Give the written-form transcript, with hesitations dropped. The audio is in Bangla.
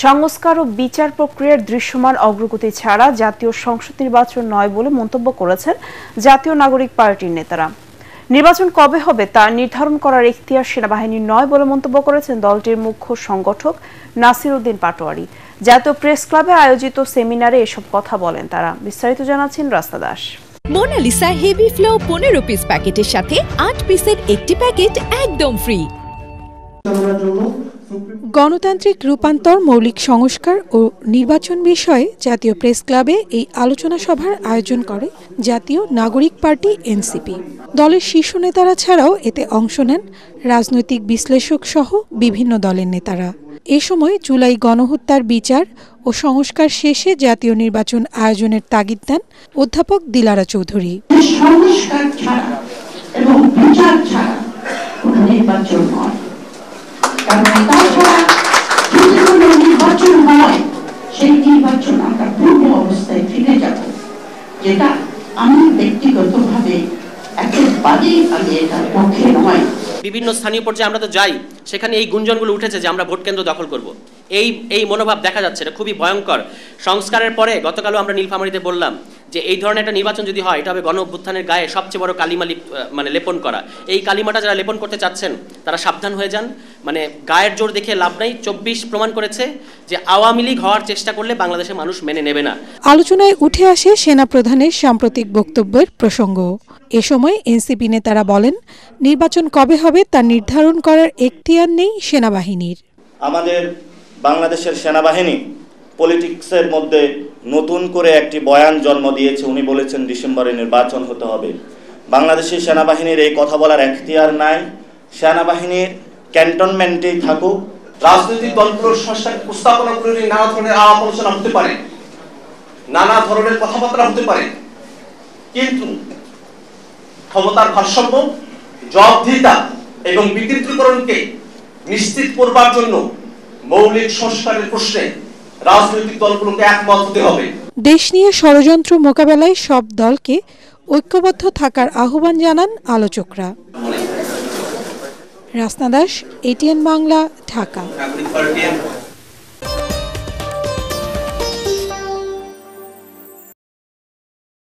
সংস্কার ও বিচার প্রক্রিয়ার দৃশ্যমান অগ্রগতি ছাড়া জাতীয় সংসদ নির্বাচন নয় বলে মন্তব্য করেছেন জাতীয় নাগরিক পার্টির নেতারা। নির্বাচন কবে হবে তা নির্ধারণ করার এখতিয়ার সেনাবাহিনীর নয় বলে মন্তব্য করেছেন দলটির মুখ্য সংগঠক নাসির উদ্দিন পাটোয়ারি। জাতীয় প্রেস ক্লাবে আয়োজিত সেমিনারে এসব কথা বলেন তারা। বিস্তারিত জানাচ্ছেন রাস্তা দাস। মোনালিসা হেভি ফ্লো 15 পিস প্যাকেটের সাথে 8 পিসের একটি প্যাকেট একদম ফ্রি। গণতান্ত্রিক রূপান্তর, মৌলিক সংস্কার ও নির্বাচন বিষয়ে জাতীয় প্রেস ক্লাবে এই আলোচনা সভার আয়োজন করে জাতীয় নাগরিক পার্টি এনসিপি। দলের শীর্ষ নেতারা ছাড়াও এতে অংশ নেন রাজনৈতিক বিশ্লেষক সহ বিভিন্ন দলের নেতারা। এ সময় জুলাই গণহত্যার বিচার ও সংস্কার শেষে জাতীয় নির্বাচন আয়োজনের তাগিদ দেন অধ্যাপক দিলারা চৌধুরী। সংস্কার ছাড়া এবং বিচার ছাড়া কোনো নির্বাচন নয়, কারণ তাছাড়া যদি কোনো নির্বাচন হয় সেই নির্বাচন আমরা পূর্ব অবস্থায় ফিরে যাব, যেটা আমি ব্যক্তিগতভাবে একেবারেই এটার পক্ষে নয়। বিভিন্ন স্থানীয় পর্যায়ে আমরা তো যাই, সেখানে এই গুঞ্জনগুলো উঠেছে যে আমরা ভোট কেন্দ্র দখল করব। এই মনোভাব দেখা যাচ্ছে, এটা খুবই ভয়ঙ্কর। সংস্কারের পরে গতকালও আমরা নীলফামারীতে বললাম যে এই ধরনের একটা নির্বাচন যদি হয়, এটা হবে গণ অভ্যুত্থানের গায়ে সবচেয়ে বড় কালিমা লেপন করা। এই কালিমাটা যারা লেপন করতে চাচ্ছেন তারা সাবধান হয়ে যান। গায়ের জোর দেখে লাভ নাই। 24 প্রমাণ করেছে যে আওয়ামী লীগ হওয়ার চেষ্টা করলে বাংলাদেশের মানুষ মেনে নেবে না। আলোচনায় উঠে আসে সেনাপ্রধানের সাম্প্রতিক বক্তব্যের প্রসঙ্গ। এ সময় এনসিপি নেতারা বলেন, নির্বাচন কবে হবে তা নির্ধারণ করার এখতিয়ার নেই সেনাবাহিনীর। আমাদের বাংলাদেশের সেনাবাহিনী পলিটিক্সের মধ্যে নতুন করে একটি বয়ান জন্ম দিয়েছে। উনি বলেছেন ডিসেম্বরে নির্বাচন হতে হবে। বাংলাদেশের সেনাবাহিনীর এই কথা বলার এখতিয়ার নাই। সেনাবাহিনীর ক্যান্টনমেন্টেই থাকুক। রাজনৈতিক দলগুলোর সংস্কার উপস্থাপনাগুলো নিয়ে নানা ধরনের আলাপ আলোচনা হতে পারে, নানা ধরনের কথাবার্তা হতে পারে, কিন্তু ক্ষমতার ভারসাম্য, জবাবদিহিতা এবং বিকেন্দ্রীকরণকে নিশ্চিত করবার জন্য মৌলিক সংস্কারের প্রশ্নে রাজনৈতিক দলগুলোকে একমত হতে হবে। দেশ নিয়ে ষড়যন্ত্র মোকাবেলায় সব দলকে ঐক্যবদ্ধ থাকার আহ্বান জানান আলোচকরা। রাস্তা দাস, এটিএন বাংলা, ঢাকা।